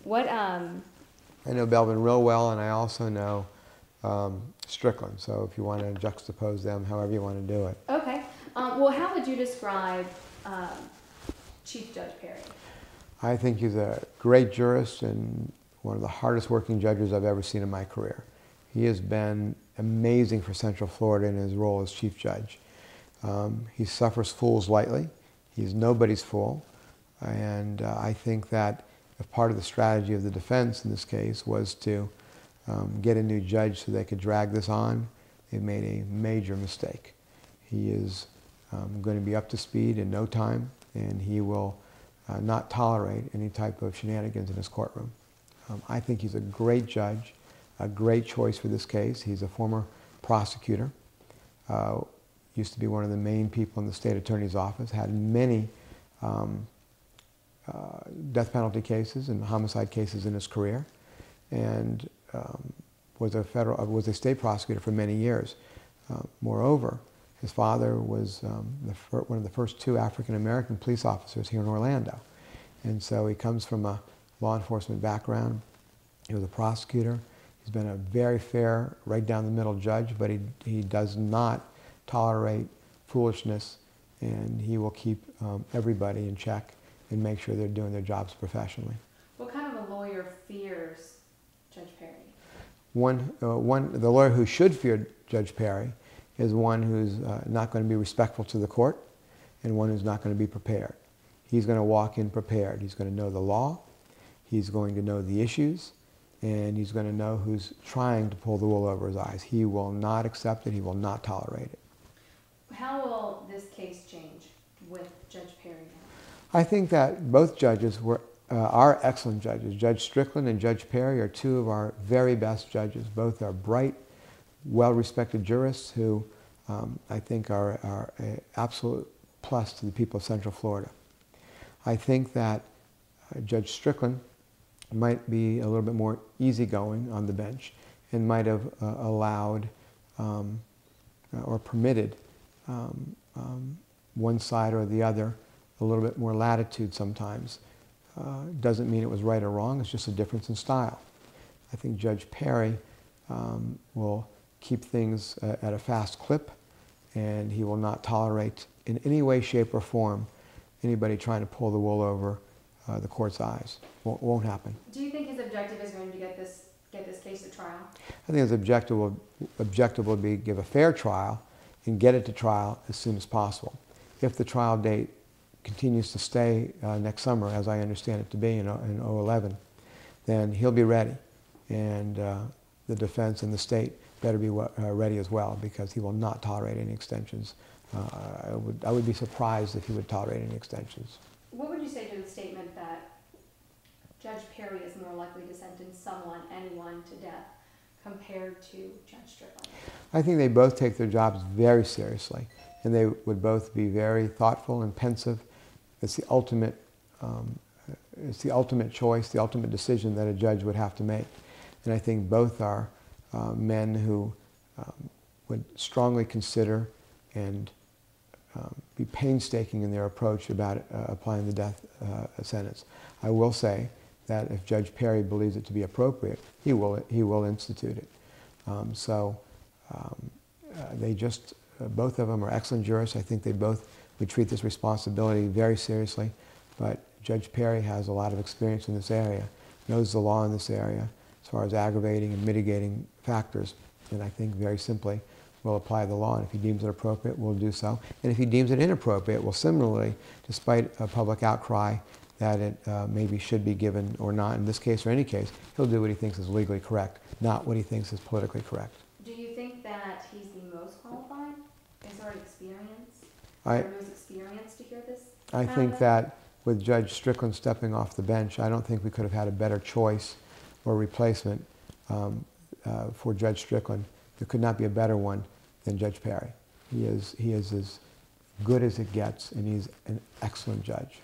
What I know Belvin real well, and I also know Strickland. So if you want to juxtapose them, however you want to do it. Okay. Well, how would you describe Chief Judge Perry? I think he's a great jurist and one of the hardest working judges I've ever seen in my career. He has been amazing for Central Florida in his role as Chief Judge. He suffers fools lightly. He's nobody's fool. And I think that if part of the strategy of the defense in this case was to get a new judge so they could drag this on, they made a major mistake. He is going to be up to speed in no time, and he will not tolerate any type of shenanigans in his courtroom. I think he's a great judge, a great choice for this case. He's a former prosecutor, used to be one of the main people in the state attorney's office, had many death penalty cases and homicide cases in his career, and was a state prosecutor for many years. Moreover, his father was one of the first 2 African-American police officers here in Orlando. And so he comes from a law enforcement background. He was a prosecutor. He's been a very fair, right down the middle judge, but he does not tolerate foolishness, and he will keep everybody in check and make sure they're doing their jobs professionally. What kind of a lawyer fears Judge Perry? The lawyer who should fear Judge Perry is one who's not going to be respectful to the court and one who's not going to be prepared. He's going to walk in prepared. He's going to know the law, he's going to know the issues, and he's going to know who's trying to pull the wool over his eyes. He will not accept it, he will not tolerate it. How will this case change with Judge Perry now? I think that both judges are excellent judges. Judge Strickland and Judge Perry are 2 of our very best judges. Both are bright, well-respected jurists who I think are an absolute plus to the people of Central Florida. I think that Judge Strickland might be a little bit more easygoing on the bench and might have allowed or permitted one side or the other a little bit more latitude sometimes. Doesn't mean it was right or wrong, it's just a difference in style. I think Judge Perry will keep things at a fast clip, and he will not tolerate in any way, shape, or form anybody trying to pull the wool over the court's eyes. Won't happen. Do you think his objective is going to get this case to trial? I think his objective will be give a fair trial and get it to trial as soon as possible. If the trial date continues to stay next summer, as I understand it to be in 2011, then he'll be ready, and the defense and the state better be ready as well, because he will not tolerate any extensions. I would be surprised if he would tolerate any extensions. What would you say to the statement that Judge Perry is more likely to sentence anyone to death compared to Judge Strickland? I think they both take their jobs very seriously, and they would both be very thoughtful and pensive. It's the ultimate choice, the ultimate decision that a judge would have to make. And I think both are men who would strongly consider and be painstaking in their approach about applying the death sentence. I will say that if Judge Perry believes it to be appropriate, he will institute it. Both of them are excellent jurists. I think they both would treat this responsibility very seriously. But Judge Perry has a lot of experience in this area, knows the law in this area as far as aggravating and mitigating factors, and I think very simply will apply the law, and if he deems it appropriate, will do so. And if he deems it inappropriate, will similarly, despite a public outcry that it maybe should be given or not, in this case or any case, he'll do what he thinks is legally correct, not what he thinks is politically correct. Do you think that he's the most qualified? Is there experience to hear this? I think that with Judge Strickland stepping off the bench, I don't think we could have had a better choice or replacement for Judge Strickland. There could not be a better one than Judge Perry. He is as good as it gets, and he's an excellent judge.